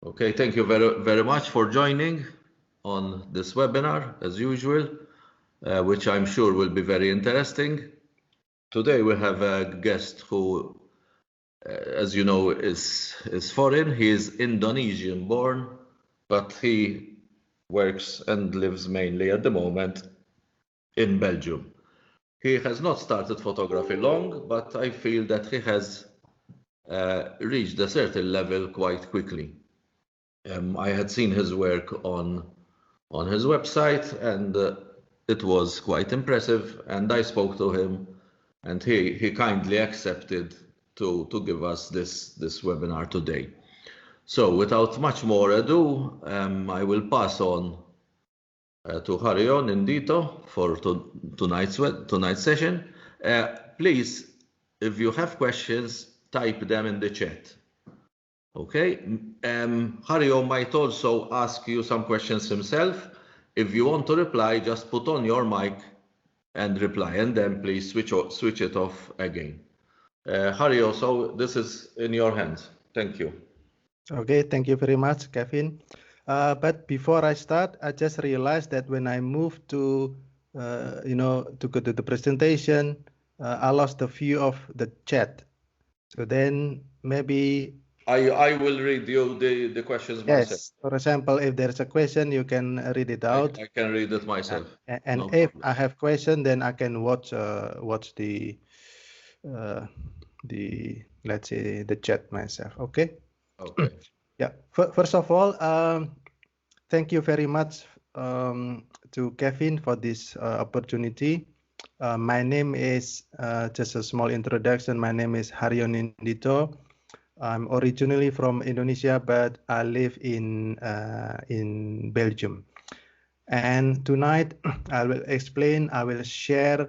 Okay, thank you very much for joining on this webinar, as usual, which I'm sure will be very interesting. Today we have a guest who, as you know, is foreign. He is Indonesian born, but he works and lives mainly at the moment in Belgium. He has not started photography long, but I feel that he has reached a certain level quite quickly. I had seen his work on his website, and it was quite impressive. And I spoke to him, and he kindly accepted to give us this webinar today. So, without much more ado, I will pass on to Harion Indito for tonight's session. Please, if you have questions, type them in the chat. Okay, Hario might also ask you some questions himself. If you want to reply, just put on your mic and reply, and then please switch it off again. Hario, so this is in your hands. Thank you. Okay, thank you very much, Kevin. But before I start, I just realized that when I moved to, to go to the presentation, I lost the view of the chat. So then maybe I will read you the questions myself. Yes, for example, if there's a question, you can read it out. I can read it myself. And No if problem. I have question, then I can watch the let's say the chat myself. Okay. Okay. Yeah. First of all, thank you very much to Kevin for this opportunity. My name is just a small introduction. My name is Harion Indito. I'm originally from Indonesia, but I live in Belgium. And tonight I will share,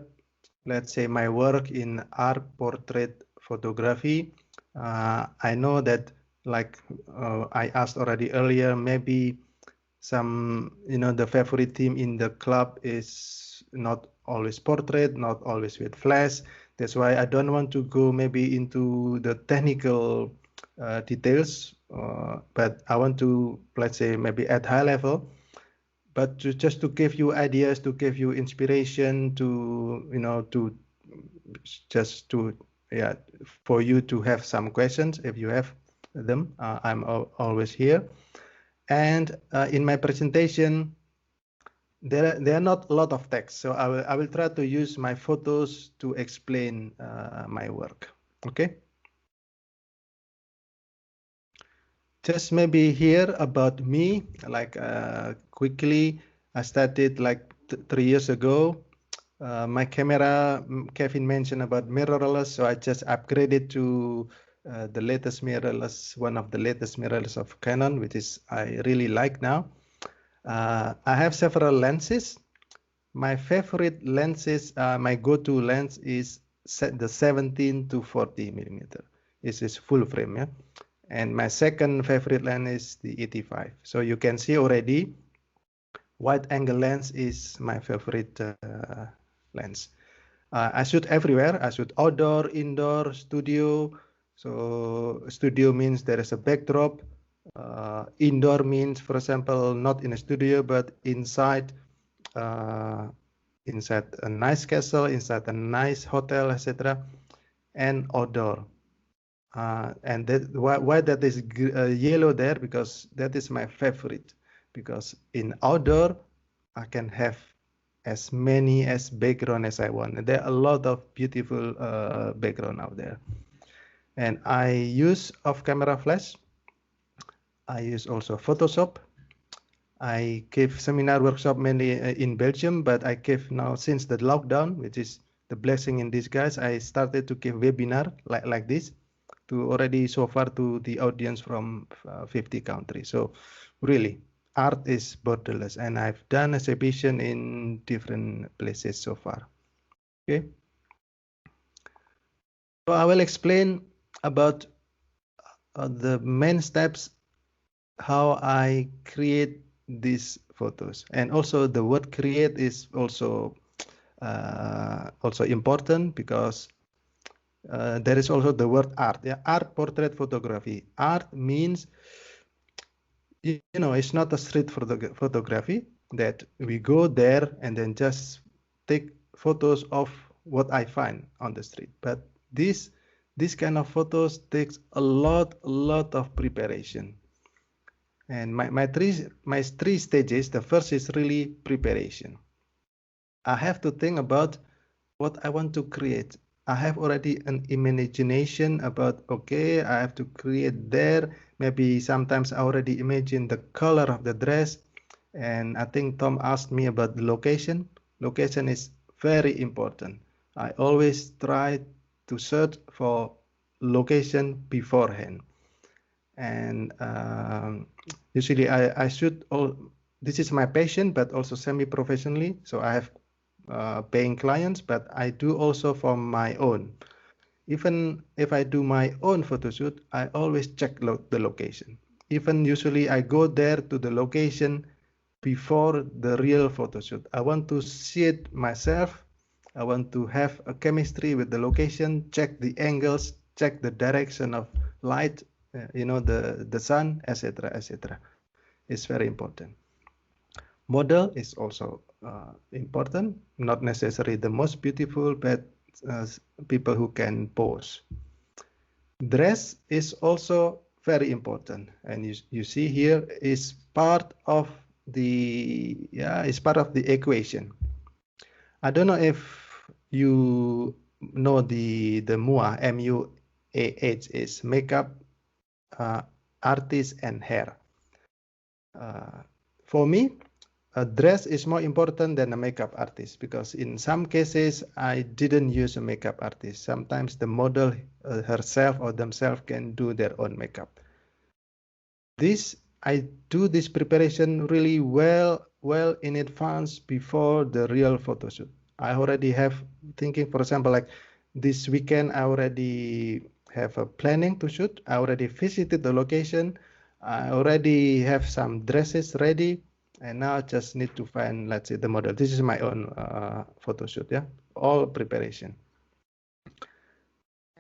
let's say, my work in art portrait photography. I know that, like I asked already earlier, maybe some, the favorite theme in the club is not always portrait, not always with flash. That's why I don't want to go maybe into the technical details, but I want to, let's say, maybe at high level, but just to give you ideas, to give you inspiration, for you to have some questions if you have them. I'm always here. And in my presentation, there are not a lot of text, so I will try to use my photos to explain my work. Okay. Just maybe here about me, like quickly, I started like 3 years ago. My camera, Kevin mentioned about mirrorless, so I just upgraded to the latest mirrorless, one of the latest mirrorless of Canon, which is I really like now. I have several lenses. My favorite lenses, my go-to lens is the 17 to 40 millimeter. This is full frame, yeah. And my second favorite lens is the 85. So you can see already, wide angle lens is my favorite lens. I shoot everywhere. I shoot outdoor, indoor, studio. So studio means there is a backdrop. Indoor means, for example, not in a studio, but inside a nice castle, inside a nice hotel, etc. And outdoor. And that, why that is yellow there, because that is my favorite, because in outdoor I can have as many as background as I want. There are a lot of beautiful background out there. And I use off-camera flash. I use also Photoshop. I give seminar workshop mainly in Belgium, but I give now, since the lockdown, which is the blessing in disguise, I started to give webinar like this to already so far to the audience from 50 countries. So really, art is borderless, and I've done exhibition in different places so far. Okay. So I will explain about the main steps, how I create these photos, and also the word create is also important, because there is also the word art. Yeah, art portrait photography. Art means you know, it's not a street photography that we go there and then just take photos of what I find on the street. But this kind of photos takes a lot of preparation. And my three stages, the first is really preparation. I have to think about what I want to create. I have already an imagination about, okay, I have to create there. Maybe sometimes I already imagine the color of the dress. And I think Tom asked me about the location. Location is very important. I always try to search for location beforehand. And usually I shoot all, this is my passion, but also semi-professionally. So I have paying clients, but I do also for my own. Even if I do my own photo shoot, I always check the location. Even usually I go there to the location before the real photo shoot. I want to see it myself. I want to have a chemistry with the location, check the angles, check the direction of light, you know, the sun, etc., etc. It's very important. Model is also important, not necessarily the most beautiful, but people who can pose. Dress is also very important, and you see here is part of the equation. I don't know if you know the MUAH, MUAH is makeup, artist, and hair. For me, a dress is more important than a makeup artist, because in some cases I didn't use a makeup artist. Sometimes the model herself or themselves can do their own makeup. I do this preparation really well in advance before the real photo shoot. I already have thinking, for example, like this weekend I already have a planning to shoot. I already visited the location. I already have some dresses ready. And now I just need to find, let's say, the model. This is my own photo shoot, yeah, all preparation.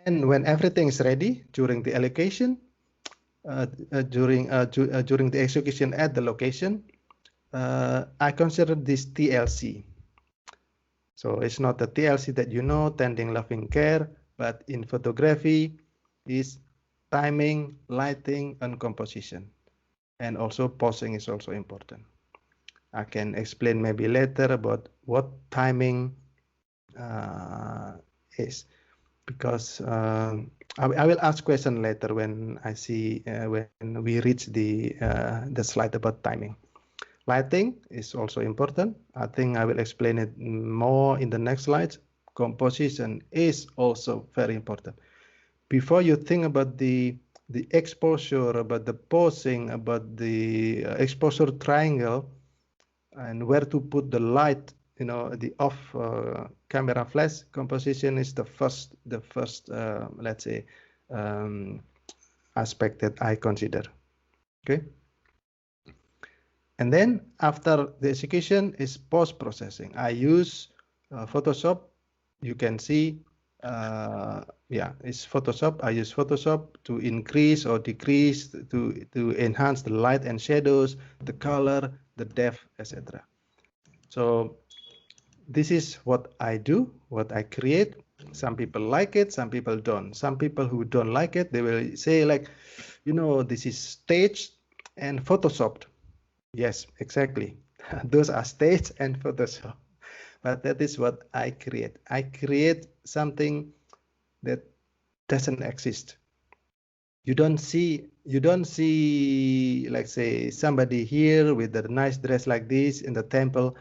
And when everything is ready during the allocation, during the execution at the location, I consider this TLC. So it's not the TLC that you know, tending, loving, care, but in photography is timing, lighting, and composition. And also posing is also important. I can explain maybe later about what timing is, because I will ask question later when I see when we reach the slide about timing. Lighting is also important. I think I will explain it more in the next slides. Composition is also very important. Before you think about the exposure, about the posing, about the exposure triangle, and where to put the light, you know, the off camera flash, composition is the first let's say aspect that I consider. Okay. And then after the execution is post-processing. I use Photoshop. You can see, yeah, it's Photoshop. I use Photoshop to increase or decrease, to enhance the light and shadows, the color, the depth, etc. So this is what I do, what I create. Some people like it, some people don't. Some people who don't like it, they will say like, you know, this is staged and Photoshopped. Yes, exactly. Those are staged and Photoshop. But that is what I create. I create something that doesn't exist. You don't see, like say, somebody here with a nice dress like this in the temple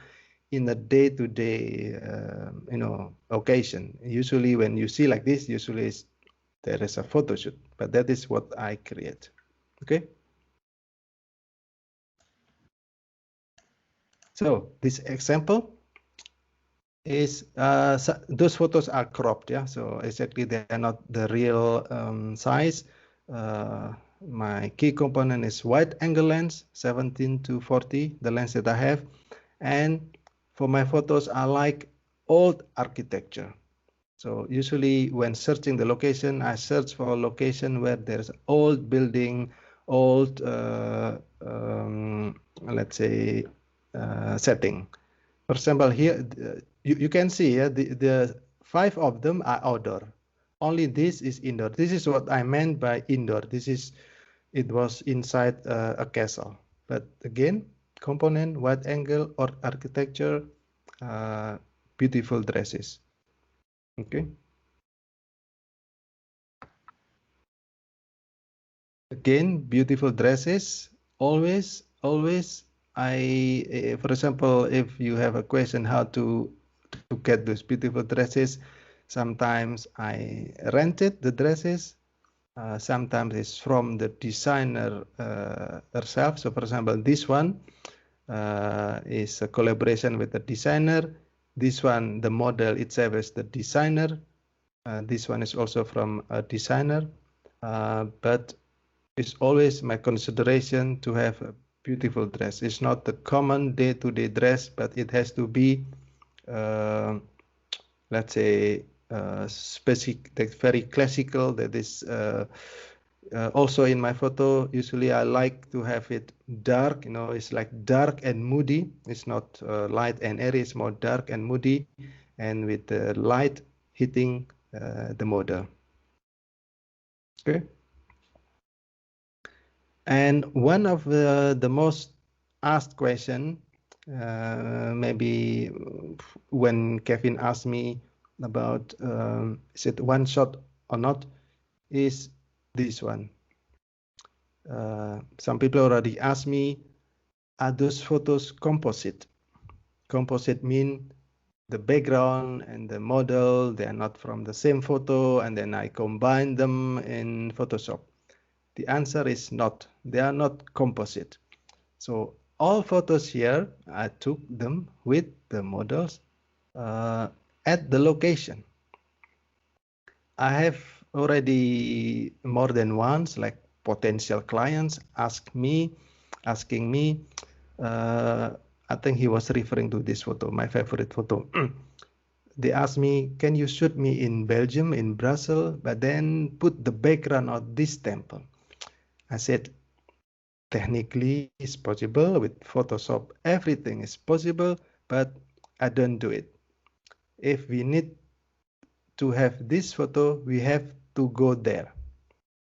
in a day-to-day, you know, occasion. Usually when you see like this, usually there is a photo shoot, but that is what I create. Okay. So this example is those photos are cropped, yeah. So exactly they are not the real size. My key component is wide angle lens, 17-40, the lens that I have, and for my photos I like old architecture. So usually when searching the location, I search for a location where there's old building old, let's say, setting. For example, here you can see the 5 of them are outdoor. Only this is indoor. This is what I meant by indoor. It was inside a castle. But again, component, wide angle, or architecture, beautiful dresses. Okay. Again, beautiful dresses. Always. For example, if you have a question how to get those beautiful dresses, sometimes I rented the dresses. Sometimes it's from the designer herself. So, for example, this one is a collaboration with the designer. This one, the model itself is the designer. This one is also from a designer. But it's always my consideration to have a beautiful dress. It's not the common day-to-day dress, but it has to be, let's say, specific, very classical. That is also in my photo. Usually, I like to have it dark. It's like dark and moody. It's not light and airy. It's more dark and moody, and with the light hitting the model. Okay. And one of the most asked question, maybe when Kevin asked me about is it one shot or not, is this one. Some people already asked me, are those photos composite? Composite mean the background and the model, they are not from the same photo, and then I combine them in Photoshop. The answer is not. They are not composite. So all photos here, I took them with the models at the location. I have already more than once, like potential clients asking me, I think he was referring to this photo, my favorite photo. They asked me, can you shoot me in Belgium, in Brussels, but then put the background of this temple? I said, technically it's possible with Photoshop. Everything is possible, but I don't do it. If we need to have this photo, we have to go there.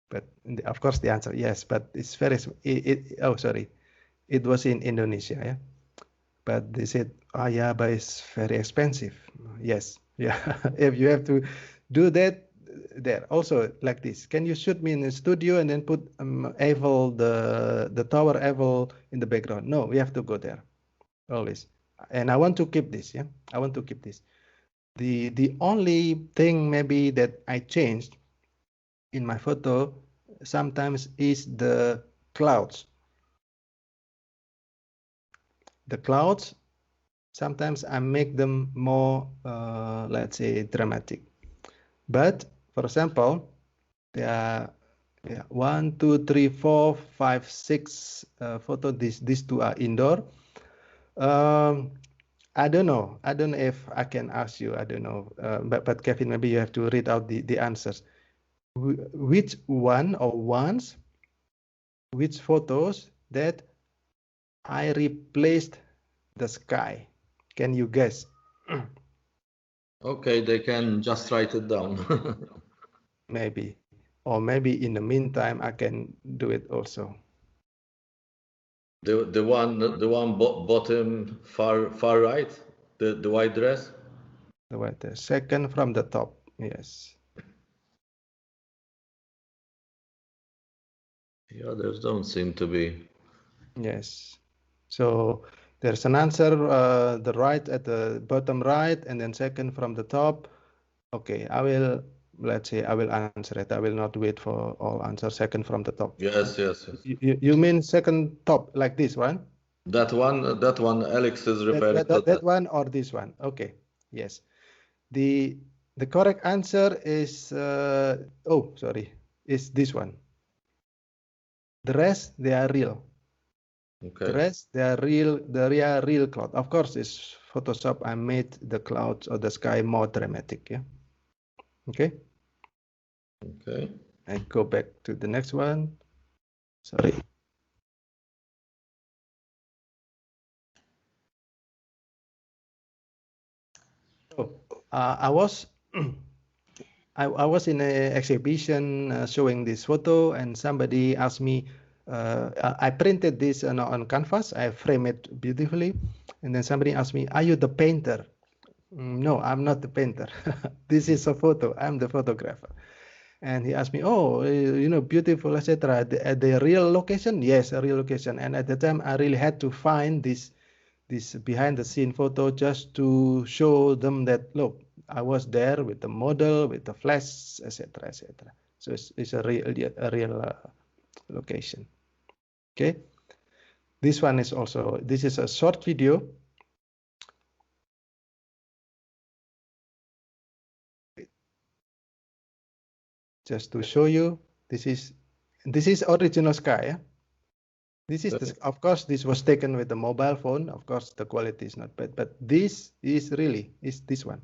But of course the answer, yes, but it's very, it was in Indonesia, yeah. But they said, oh yeah, but it's very expensive. Yes, yeah. If you have to do that, there also like this. Can you shoot me in the studio and then put Eiffel, the Tower Eiffel in the background? No, we have to go there always. And I want to keep this. Yeah, I want to keep this. The only thing maybe that I changed in my photo sometimes is the clouds. The clouds, sometimes I make them more, let's say, dramatic. But for example, there are 1, 2, 3, 4, 5, 6 photo. These two are indoor. I don't know. I don't know if I can ask you. I don't know. But Kevin, maybe you have to read out the answers. Which one or ones? Which photos that I replaced the sky? Can you guess? Okay, they can just write it down. Maybe. Or maybe in the meantime, I can do it also. The one bottom far right, the white dress. The white dress. Second from the top. Yes. The others don't seem to be. Yes. So there's an answer, the right at the bottom right, and then second from the top. Okay, let's say I will answer it. I will not wait for all answers. Second from the top. Yes. You mean second top, like this one? That one Alex is referring to. That one or this one? Okay, yes. The correct answer is, is this one. The rest, they are real. Okay. The rest, they are real cloud. Of course, it's Photoshop. I made the clouds or the sky more dramatic. Yeah. Okay. Okay. And go back to the next one. Sorry. Oh, I was I was in an exhibition showing this photo, and somebody asked me. I printed this on canvas. I frame it beautifully, and then somebody asked me, "Are you the painter?" No, I'm not the painter. This is a photo. I'm the photographer. And he asked me, "Oh, beautiful, etc. At the real location?" Yes, a real location. And at the time, I really had to find this behind the scene photo just to show them that, look, I was there with the model, with the flash, etc., etc. So it's a real location. Okay. This one is also, this is a short video. Just to show you, this is original sky. Yeah? This is, of course, this was taken with the mobile phone. Of course, the quality is not bad, but this is really this one.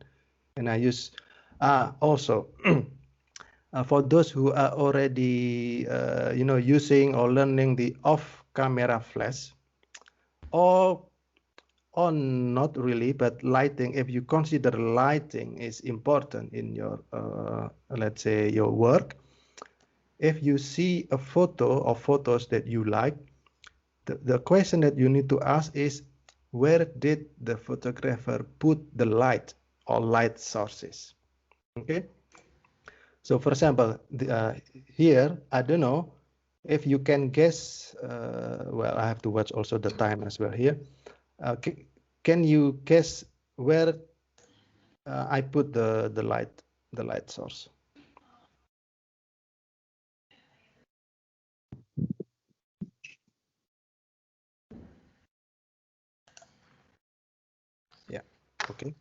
And I use also for those who are already using or learning the off-camera flash, or not really, but lighting. If you consider lighting is important in your let's say your work, if you see a photo or photos that you like, the question that you need to ask is, where did the photographer put the light or light sources? Okay. So for example, here, I don't know if you can guess, well, I have to watch also the time as well here. Can you guess where I put the light source? Yeah, okay.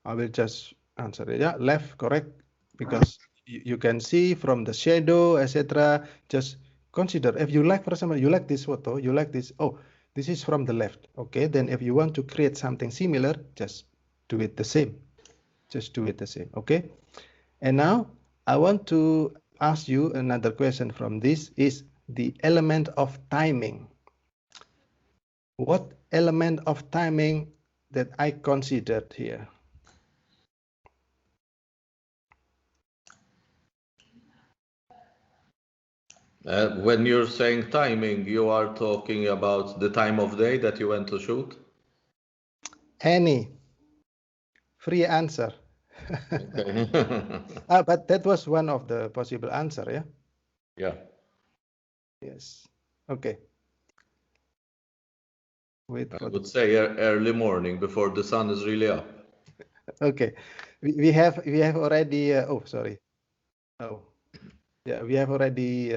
I will just answer it. Yeah, left, correct. Because you can see from the shadow, etc. Just consider, if you like, for example, you like this photo, you like this, oh, this is from the left. Okay, then if you want to create something similar, just do it the same. Just do it the same, okay? And now I want to ask you another question from this is the element of timing. What element of timing that I considered here? When you're saying timing, you are talking about the time of day that you went to shoot? Any. Free answer. Okay. But that was one of the possible answer, yeah? Yeah. Yes. Okay. Wait I for would say early morning before the sun is really up. Okay. We have already oh, sorry. Oh. Yeah, we have already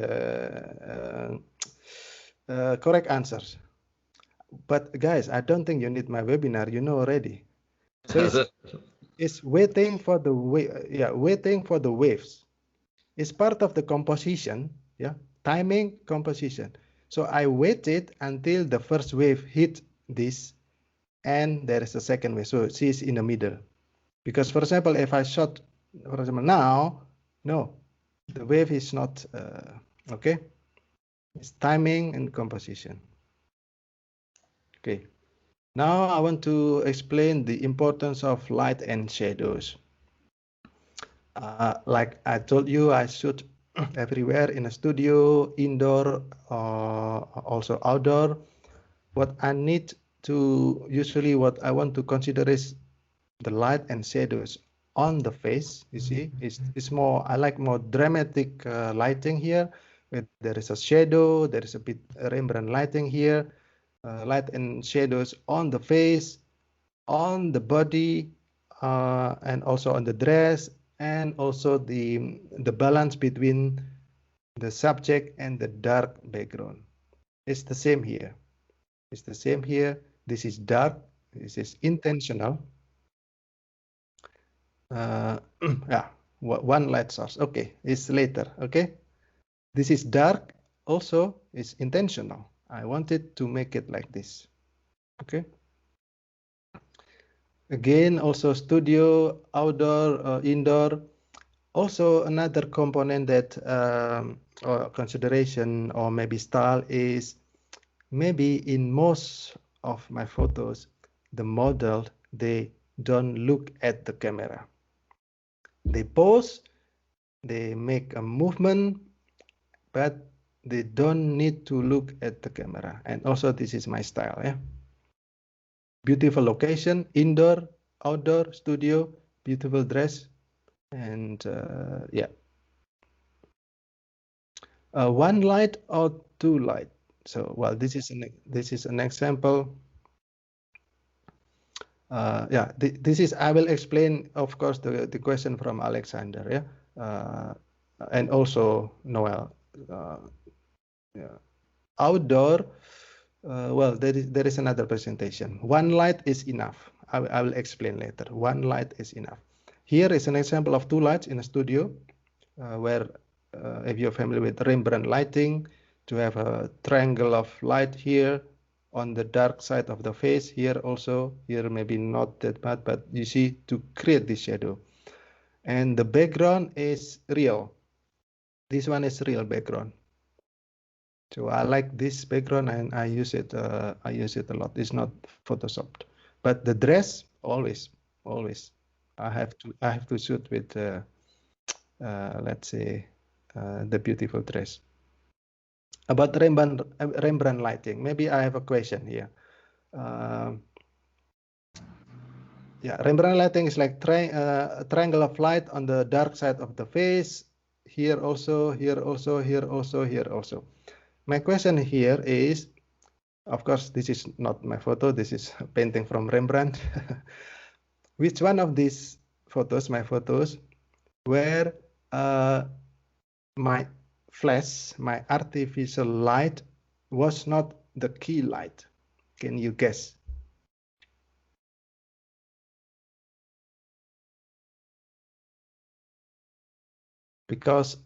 correct answers. But guys, I don't think you need my webinar. You know already. So it's waiting for the waiting for the waves. It's part of the composition. Yeah, timing, composition. So I waited until the first wave hit this, and there is a second wave. So she's in the middle. Because, for example, if I shot, for example, now, no, the wave is not okay. It's timing and composition. Okay. Now I want to explain the importance of light and shadows. Like I told you, I shoot everywhere in a studio, indoor, also outdoor. What I need to, usually what I want to consider is the light and shadows on the face. You see, it's more, I like more dramatic lighting here. There is a shadow, there is a bit Rembrandt lighting here. Light and shadows on the face, on the body, and also on the dress, and also the balance between the subject and the dark background. It's the same here. It's the same here. This is dark. This is intentional. Yeah, one light source. Okay, it's later. Okay, this is dark. Also, it's intentional. I wanted to make it like this. Okay. Again, also studio, outdoor, indoor. Also, another component that or consideration or maybe style is maybe in most of my photos, the model, they don't look at the camera. They pose, they make a movement, but they don't need to look at the camera. And also this is my style, yeah. Beautiful location, indoor, outdoor, studio, beautiful dress, and yeah. One light or two light. So, well, this is an example. Yeah, this is, I will explain, of course, the question from Alexander, yeah, and also Noel. Yeah. Outdoor, well, there is another presentation. One light is enough. I will explain later. One light is enough. Here is an example of two lights in a studio, where if you're familiar with Rembrandt lighting, to have a triangle of light here on the dark side of the face, here also, here maybe not that bad, but you see, to create this shadow. And the background is real. This one is real background. So I like this background and I use it a lot. It's not photoshopped. But the dress, always. I have to shoot with let's say the beautiful dress. About Rembrandt lighting, maybe I have a question here. Yeah, Rembrandt lighting is like a triangle of light on the dark side of the face. Here also, here also, here also, here also. My question here is, of course, this is not my photo. This is a painting from Rembrandt. Which one of these photos, my photos, where my flash, my artificial light was not the key light? Can you guess? Because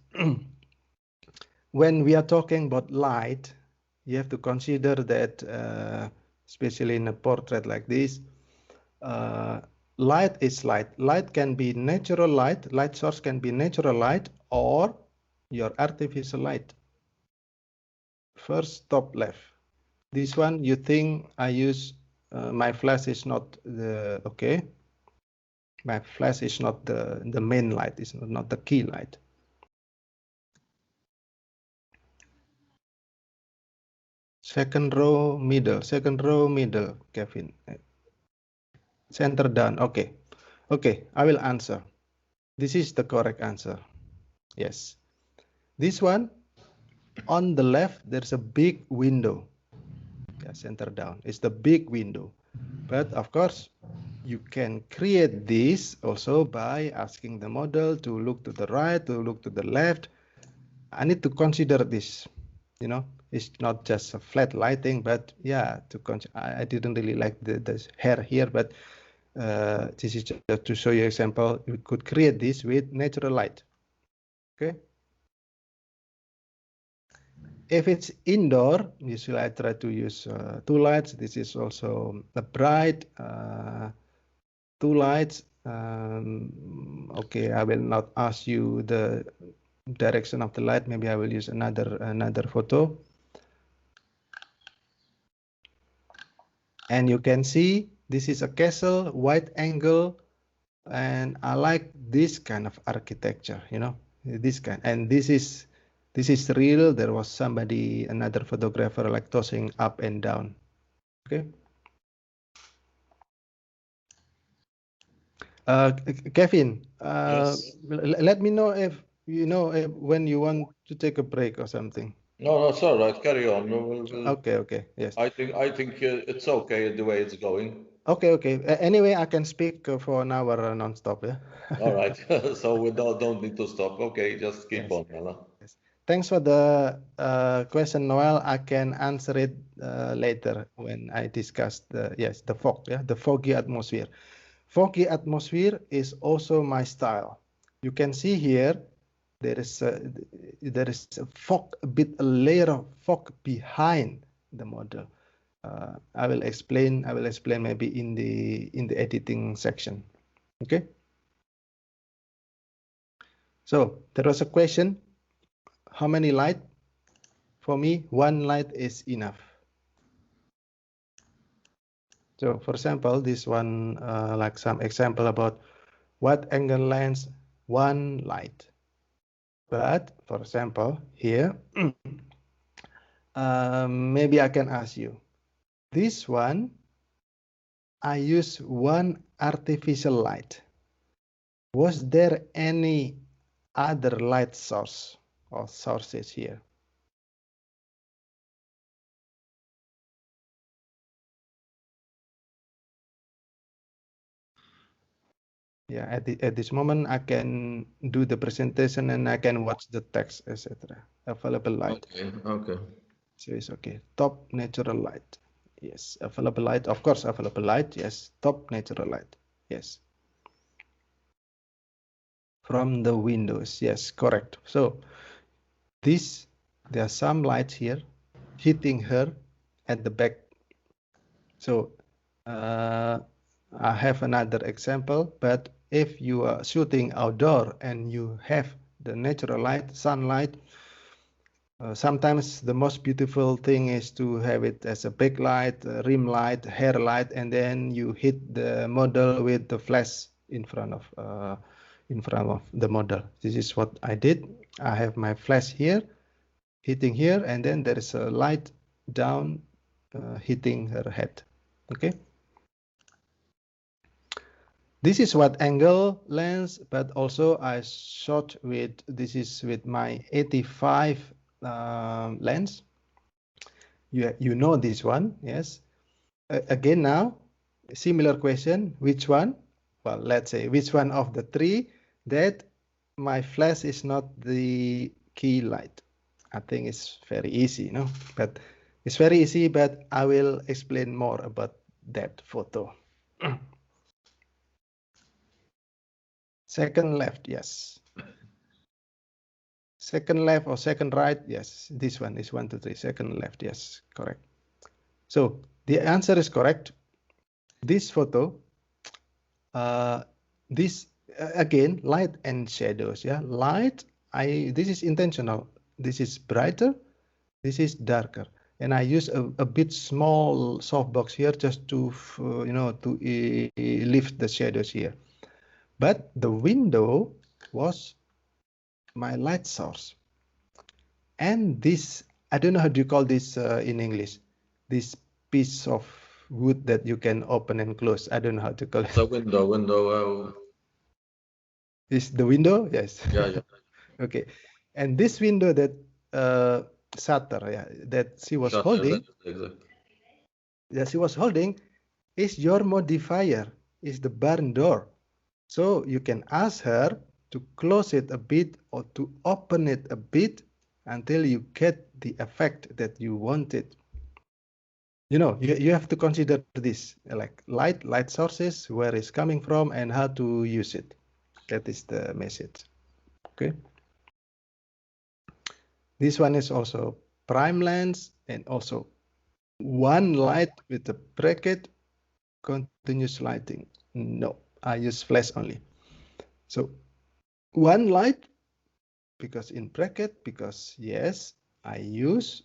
when we are talking about light, you have to consider that, especially in a portrait like this, light is light. Light can be natural light. Light source can be natural light or your artificial light. First, top left. This one, you think I use, my flash is not the, okay. My flash is not the main light, it's not the key light. Second row, middle, Kevin. Center down, okay. Okay, I will answer. This is the correct answer. Yes. This one, on the left, there's a big window. Yeah, center down. It's the big window. But of course, you can create this also by asking the model to look to the right, to look to the left. I need to consider this, you know, it's not just a flat lighting, but yeah, I didn't really like the hair here, but this is just to show you example. You could create this with natural light. Okay. If it's indoor, usually I try to use two lights. This is also a bright, two lights. Okay, I will not ask you the direction of the light. Maybe I will use another photo. And you can see this is a castle, wide angle, and I like this kind of architecture, you know, this kind. And this is real. There was somebody, another photographer, like tossing up and down. Okay. Kevin, Yes. let me know if you know when you want to take a break or something. No, it's all right. Carry on. Okay, yes. I think it's okay the way it's going. Okay. Anyway, I can speak for an hour non-stop. Yeah. All right. So we don't need to stop. Okay, just keep Yes. on, Nala. Yes. Thanks for the question, Noel. I can answer it later when I discuss the fog, the foggy atmosphere. Foggy atmosphere is also my style. You can see here there is a fog, a layer of fog behind the model. I will explain maybe in the editing section. Okay. So there was a question, how many light? For me, one light is enough. So for example, this one, like some example about what angle lens, one light. But for example, here, maybe I can ask you, this one, I use one artificial light. Was there any other light source or sources here? Yeah, at this moment, I can do the presentation and I can watch the text, etc. Available light. Okay. So it's okay. Top natural light. Yes. Available light. Of course, available light. Yes. Top natural light. Yes. From the windows. Yes, correct. So there are some lights here hitting her at the back. So I have another example, but if you are shooting outdoor and you have the natural light, sunlight, sometimes the most beautiful thing is to have it as a backlight, rim light, hair light, and then you hit the model with the flash in front of the model. This is what I did. I have my flash here, hitting here, and then there is a light down hitting her head. Okay. This is what angle lens, but also I shot with, this is with my 85 lens. You know this one, yes. Again now, similar question, which one? Well, let's say which one of the three that my flash is not the key light. I think it's very easy, no? But it's very easy, but I will explain more about that photo. Second left, yes. Second left or second right, yes. This one is 1, 2, 3. Second left, yes, correct. So the answer is correct. This photo, this again, light and shadows. Yeah, light. This is intentional. This is brighter. This is darker, and I use a bit small softbox here just to lift the shadows here. But the window was my light source, and this, I don't know how do you call this in English. This piece of wood that you can open and close. I don't know how to call it. The window. Is the window? Yes. Yeah. Okay. And this window that shutter, yeah, that she was holding. Exactly. That she was holding is your modifier, is the barn door. So you can ask her to close it a bit or to open it a bit until you get the effect that you wanted. You know, you have to consider this, like light sources, where it's coming from and how to use it. That is the message. Okay. This one is also prime lens and also one light with the bracket, continuous lighting. No, I use flash only. So one light, because in bracket, because yes, I use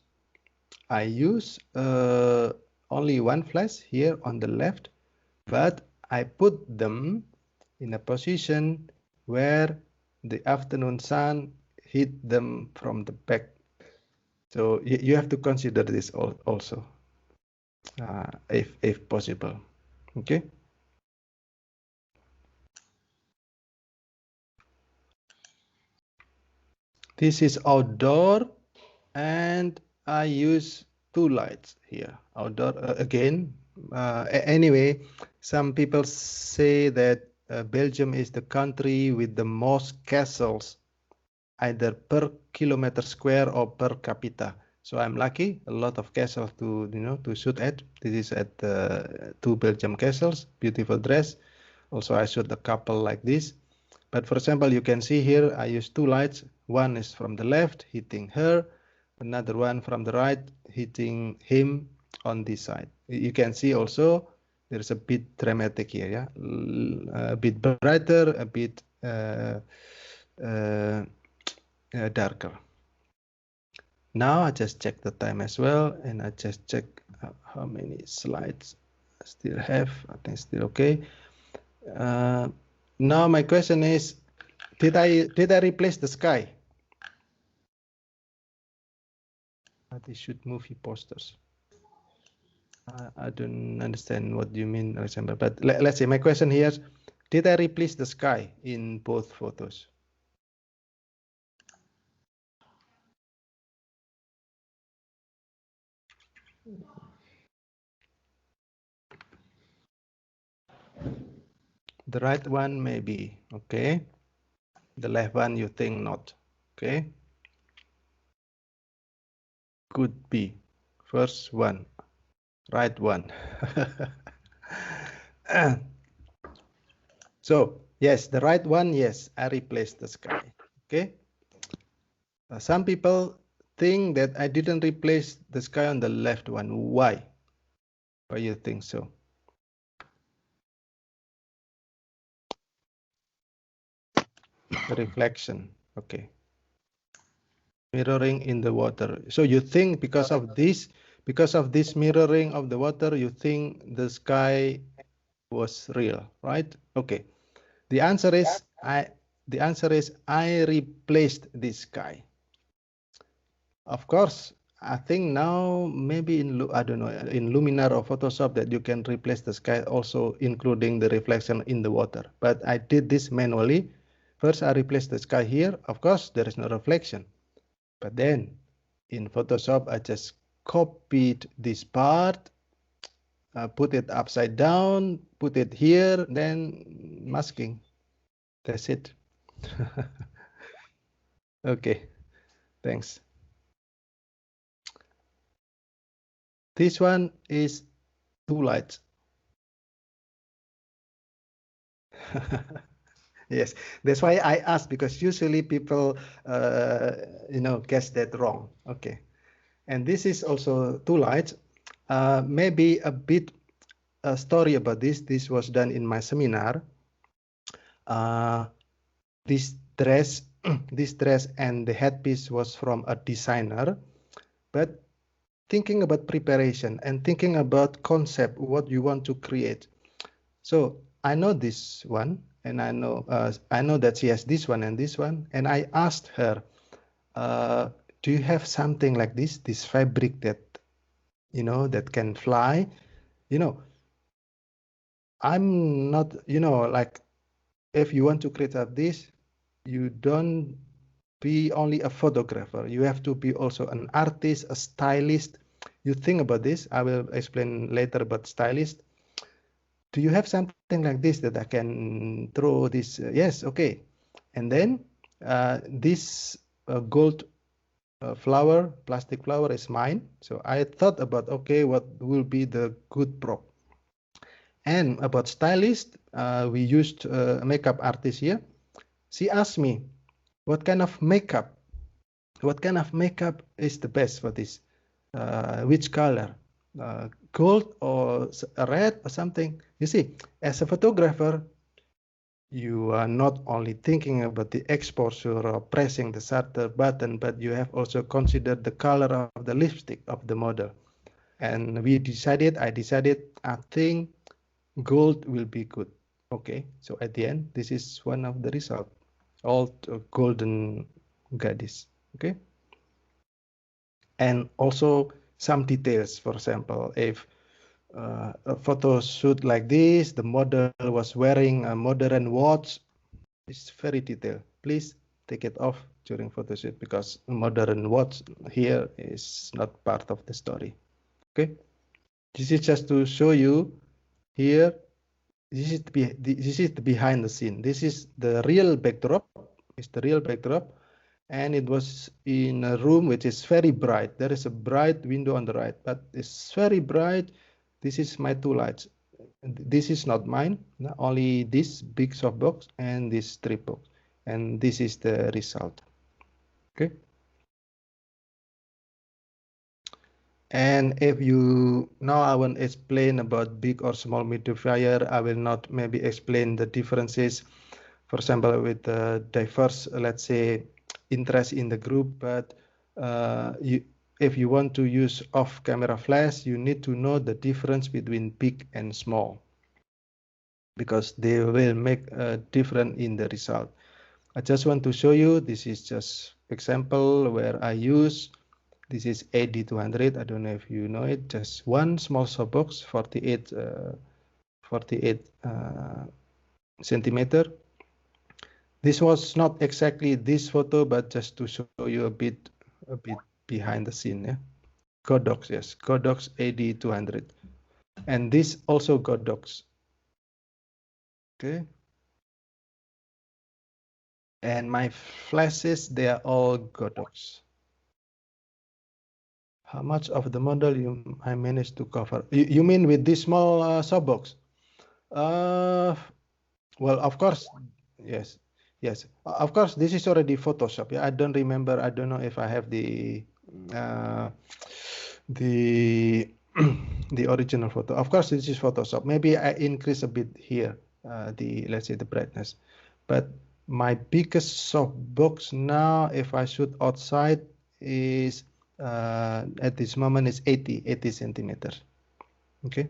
only one flash here on the left, but I put them in a position where the afternoon sun hit them from the back. So you have to consider this also, if possible. Okay. This is outdoor, and I use two lights here. Outdoor again. Anyway, some people say that Belgium is the country with the most castles, either per kilometer square or per capita. So I'm lucky, a lot of castles to shoot at. This is at two Belgium castles, beautiful dress. Also, I shoot a couple like this. But for example, you can see here, I use two lights. One is from the left, hitting her. Another one from the right, hitting him on this side. You can see also there's a bit dramatic here, yeah? A bit brighter, a bit darker. Now I just check the time as well, and I just check how many slides I still have. I think still okay. Now my question is, did I replace the sky? They should movie posters. I don't understand what you mean, Alexander. But let's say my question here: did I replace the sky in both photos? The right one maybe, okay. The left one you think not, okay. Could be. First one, right one. So yes, the right one, yes, I replaced the sky, okay. Some people think that I didn't replace the sky on the left one. Why? Why you think so? The reflection, okay. Mirroring in the water. So you think because of this mirroring of the water, you think the sky was real, right? Okay. The answer is I replaced this sky. Of course, I think now maybe I don't know, in Luminar or Photoshop that you can replace the sky also including the reflection in the water. But I did this manually. First, I replaced the sky here. Of course, there is no reflection. But then in Photoshop, I just copied this part, put it upside down, put it here, then masking. That's it. Okay, thanks. This one is two lights. Yes, that's why I asked, because usually people, guess that wrong. Okay, and this is also two lights. Maybe a bit a story about this. This was done in my seminar. This dress, and the headpiece was from a designer, but thinking about preparation and thinking about concept, what you want to create. So I know this one, and I know that she has this one and this one, and I asked her, do you have something like this fabric that that can fly? I'm not, like, if you want to create this, you don't be only a photographer. You have to be also an artist, a stylist. You think about this. I will explain later about stylist. Do you have something like this that I can throw this? Yes, okay. And then this gold flower, plastic flower is mine. So I thought about, okay, what will be the good prop? And about stylist, we used a makeup artist here. She asked me, what kind of makeup is the best for this? Which color? Gold or red or something? You see, as a photographer, you are not only thinking about the exposure or pressing the shutter button, but you have also considered the color of the lipstick of the model. And I decided, I think gold will be good. Okay, so at the end, this is one of the results. All golden goddess. Okay, and also some details. For example, if a photo shoot like this, the model was wearing a modern watch. It's very detailed. Please take it off during photo shoot, because modern watch here is not part of the story. Okay, this is just to show you here. This is the behind the scene. This is the real backdrop. It's the real backdrop, and it was in a room which is very bright. There is a bright window on the right, but it's very bright. This is my two lights. This is not mine. Only this big softbox and this strip box, and this is the result. Okay. And if you now, I will explain about big or small magnifier. I will not maybe explain the differences for example, with diverse, let's say, interest in the group, but if you want to use off-camera flash, you need to know the difference between big and small, because they will make a difference in the result. I just want to show you, this is just example where I use, this is AD200, I don't know if you know it, just one small softbox, 48 centimeter. This was not exactly this photo, but just to show you a bit behind the scene. Yeah, Godox, yes, Godox AD200, and this also Godox. Okay, and my flashes, they are all Godox. How much of the model I managed to cover? You mean with this small softbox? Well, of course, yes, yes. Of course, this is already Photoshop. Yeah, I don't remember. I don't know if I have the the original photo. Of course, this is Photoshop. Maybe I increase a bit here, let's say the brightness. But my biggest softbox now, if I shoot outside, is at this moment is 80 centimeters. Okay.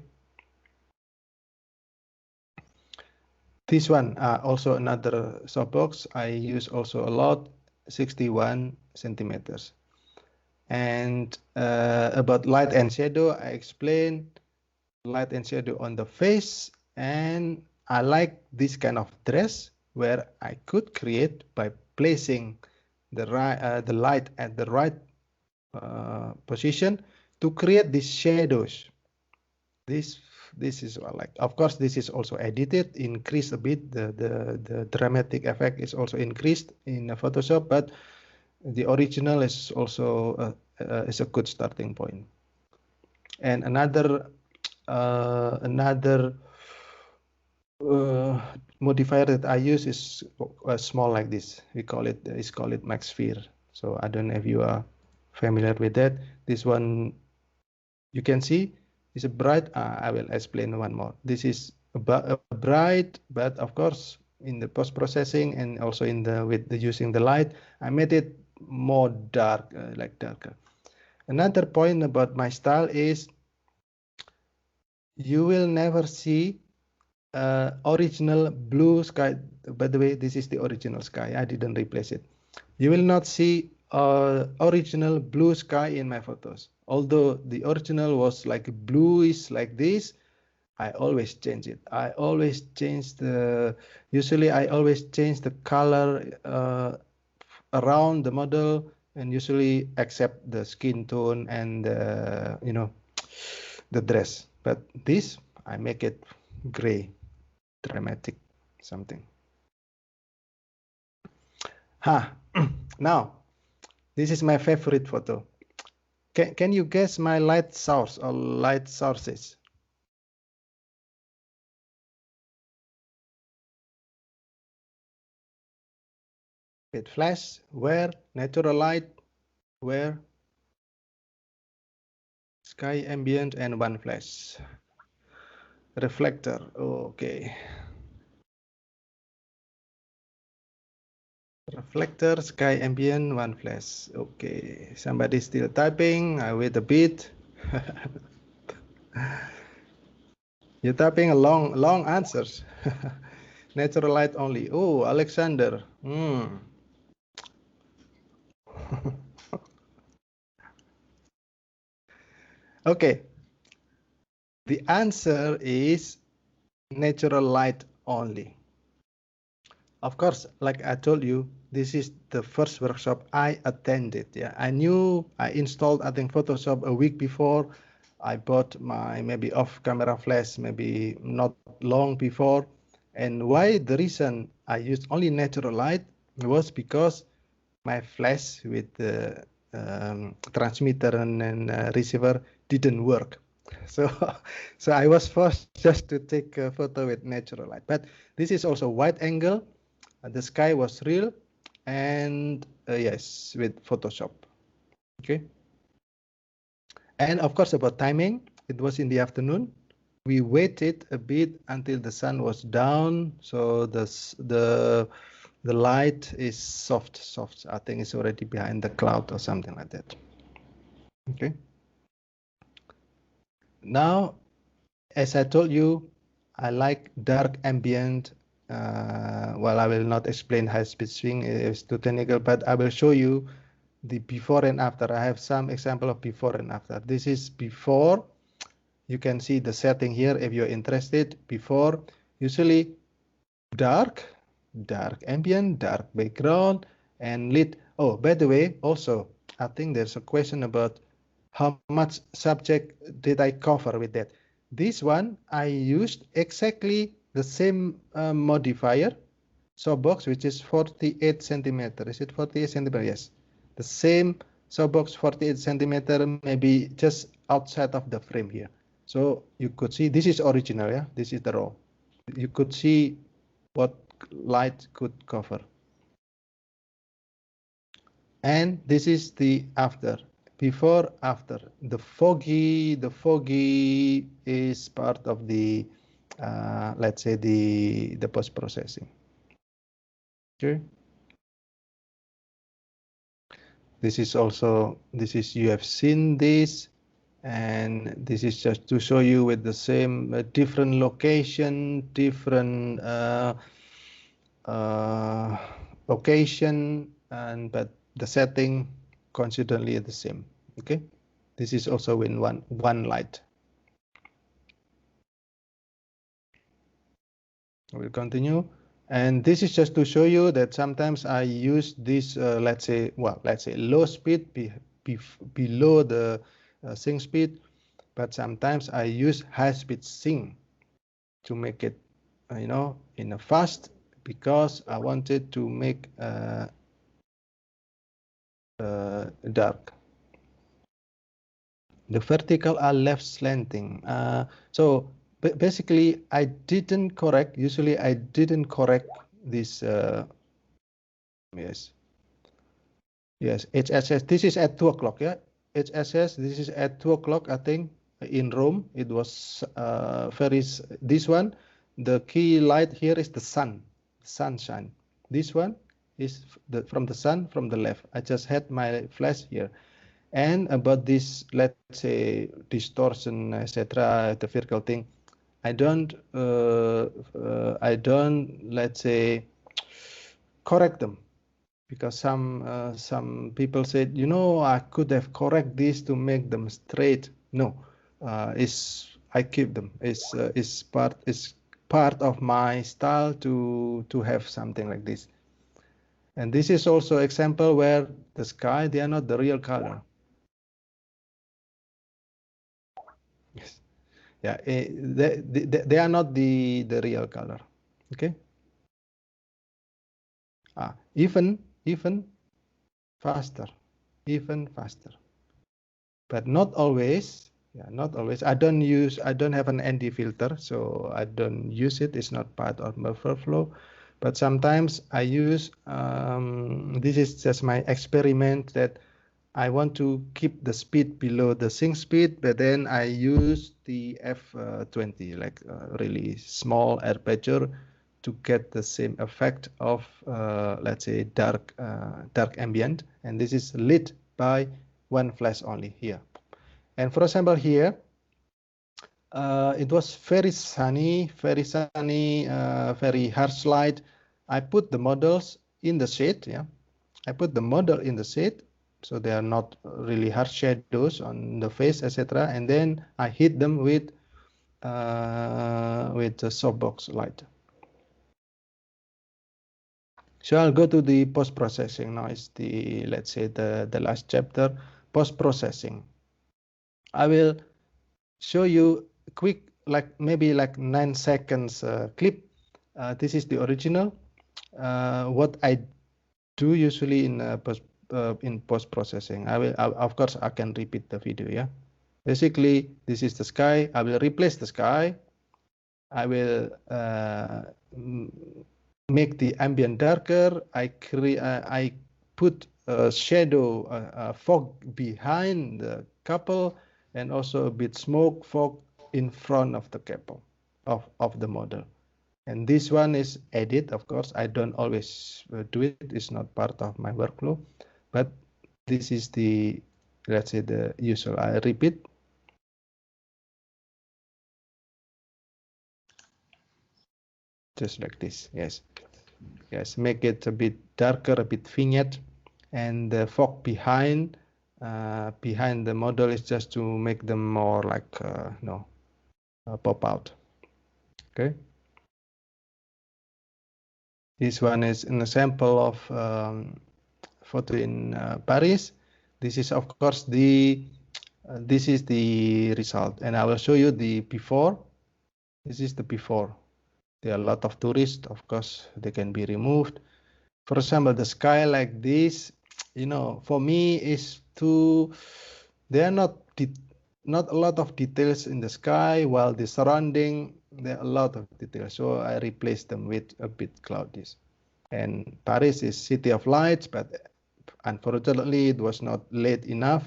This one, also another softbox I use also a lot, 61 centimeters. And about light and shadow, I explained light and shadow on the face, and I like this kind of dress where I could create by placing the light at the right position to create these shadows. This is like, of course, this is also edited, increased a bit. The dramatic effect is also increased in Photoshop, but the original is also is a good starting point. And another modifier that I use is small like this. We call it Maxsphere. So I don't know if you are familiar with that. This one you can see is a bright. I will explain one more. This is a bright, but of course in the post processing and also in using the light, I made it more dark, like darker. Another point about my style is you will never see original blue sky. By the way, this is the original sky. I didn't replace it. You will not see original blue sky in my photos. Although the original was like bluish like this, I always change it. I always change usually I always change the color around the model, and usually except the skin tone and the dress. But this, I make it gray, dramatic something. Now, this is my favorite photo. Can you guess my light source or light sources? With flash, where? Natural light, where? Sky ambient and one flash. Reflector, okay. Reflector, sky ambient, one flash. Okay, somebody still typing. I wait a bit. You're typing a long answers. Natural light only. Oh, Alexander. Okay. The answer is natural light only. Of course, like I told you, this is the first workshop I attended. Yeah, I knew I installed, I think, Photoshop a week before. I bought my maybe off-camera flash maybe not long before. And why the reason I used only natural light was because my flash with the transmitter and receiver didn't work. So I was forced just to take a photo with natural light. But this is also wide angle. The sky was real, and yes, with Photoshop. Okay. And of course, about timing, it was in the afternoon. we waited a bit until the sun was down, so the light is soft. I think it's already behind the cloud or something like that. Okay. Now, as I told you, I like dark ambient. Well, I will not explain high-speed swing, it's too technical, but I will show you the before and after. I have some example of before and after. This is before. You can see the setting here if you're interested. Before, usually dark ambient, dark background, and lit. Oh, by the way, also, I think there's a question about how much subject did I cover with that. This one, I used exactly the same modifier, softbox, which is 48 centimeter. Is it 48 centimeter? Yes. The same softbox, 48 centimeter, maybe just outside of the frame here. So you could see, this is original, yeah? This is the raw. You could see what light could cover. And this is the after. Before, after. The foggy is part of the, let's say the post-processing. Okay. This is you have seen this, and this is just to show you with the same different location, different location, but the setting constantly the same. Okay, this is also in one light. We'll continue, and this is just to show you that sometimes I use this let's say low speed below the sync speed, but sometimes I use high speed sync to make it in a fast, because I wanted to make dark. The vertical are left slanting. So basically, I didn't correct. Usually, I didn't correct this. Yes. HSS. This is at 2 o'clock. Yeah. HSS. This is at 2 o'clock. I think in Rome it was this one. The key light here is the sunshine. This one is from the sun from the left. I just had my flash here. And about this, let's say, distortion, etc., the vertical thing, I don't, let's say, correct them, because some people said, I could have correct this to make them straight. No, I keep them. It's part of my style to have something like this. And this is also example where the sky, they are not the real color. Yes. Yeah, they are not the real color. Okay. Even faster, but not always. Yeah, not always. I don't have an ND filter, so I don't use it. It's not part of my workflow. But sometimes I use. This is just my experiment that I want to keep the speed below the sync speed, but then I use the F20, like really small aperture, to get the same effect of, let's say, dark ambient. And this is lit by one flash only here. And for example, here, it was very sunny, very harsh light. I put the models in the shade. Yeah, I put the model in the shade, so they are not really harsh shadows on the face, etc. And then I hit them with the softbox light. So I'll go to the post-processing. Now is the, let's say, the last chapter, post-processing. I will show you a quick, maybe 9 seconds clip. This is the original. What I do usually in post-processing. Of course, I can repeat the video. Yeah. Basically, this is the sky. I will replace the sky. I will make the ambient darker. I put a shadow, fog behind the couple, and also a bit smoke, fog in front of the couple of the model. And this one is edit. Of course, I don't always do it. It's not part of my workflow, but this is the, let's say, the usual. I repeat. Just like this. Yes. Yes. Make it a bit darker, a bit vignette, and the fog behind the model is just to make them more like pop out. Okay. This one is an example of photo in Paris. This is, of course, this is the result, and I will show you the before. This is the before. There are a lot of tourists. Of course, they can be removed. For example, the sky like this, for me is too. There are not a lot of details in the sky, while the surrounding there are a lot of details. So I replaced them with a bit cloudy. And Paris is city of lights, but unfortunately it was not late enough.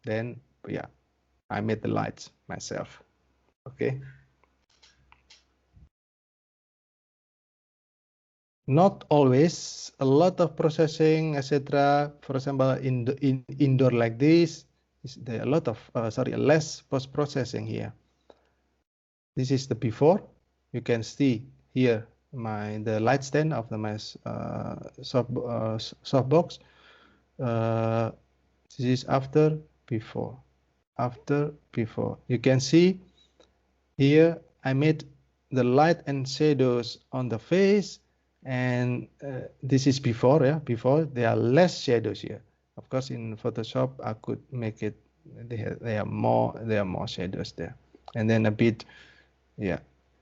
Then yeah, I made the lights myself. Okay. Not always. A lot of processing, etc. For example, in indoor like this, there are a lot of less post processing here. This is the before. You can see here the light stand of my softbox. This is after, before, after, before. You can see here I made the light and shadows on the face, and this is before. Yeah, before there are less shadows here. Of course, in Photoshop I could make it. There are more shadows there, and then a bit. Yeah,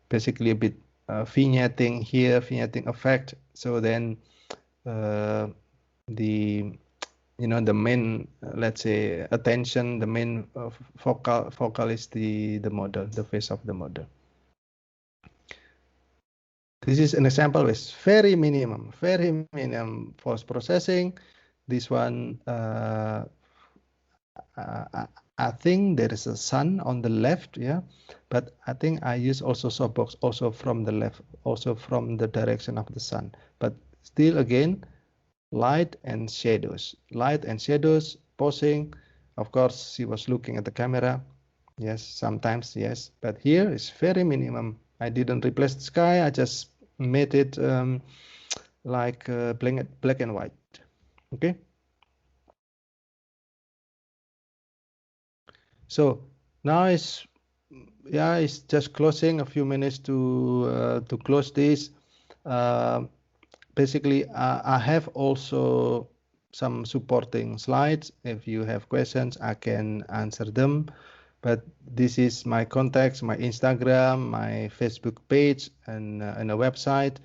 basically a bit vignetting here, vignetting effect. So then the main, let's say, attention, the main focal is the model, the face of the model. This is an example with very minimum post processing. This one, I think there is a sun on the left, yeah, but I think I use also softbox also from the left, also from the direction of the sun. But still, again, light and shadows, posing. Of course, she was looking at the camera. Yes, sometimes, yes, but here is very minimum. I didn't replace the sky. I just made it like black and white. Okay. So now it's just closing, a few minutes to close this. Basically, I have also some supporting slides. If you have questions, I can answer them. But this is my contacts, my Instagram, my Facebook page, and a website.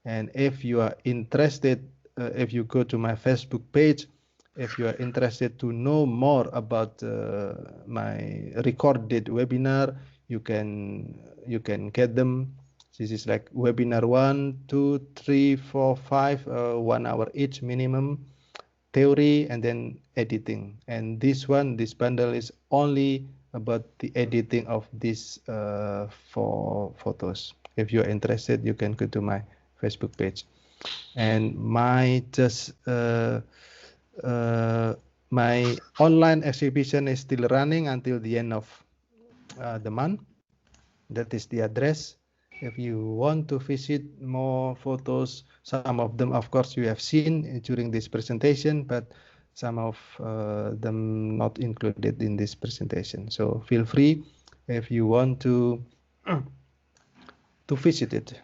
And if you are interested, if you go to my Facebook page, if you are interested to know more about my recorded webinar, you can get them. This is like webinar 1, 2, 3, 4, 5, 1 hour each minimum, theory and then editing. And this bundle is only about the editing of these 4 photos. If you're interested, you can go to my Facebook page. And my online exhibition is still running until the end of the month. That is the address. If you want to visit more photos, some of them, of course, you have seen during this presentation, but some of them not included in this presentation. So feel free if you want to visit it.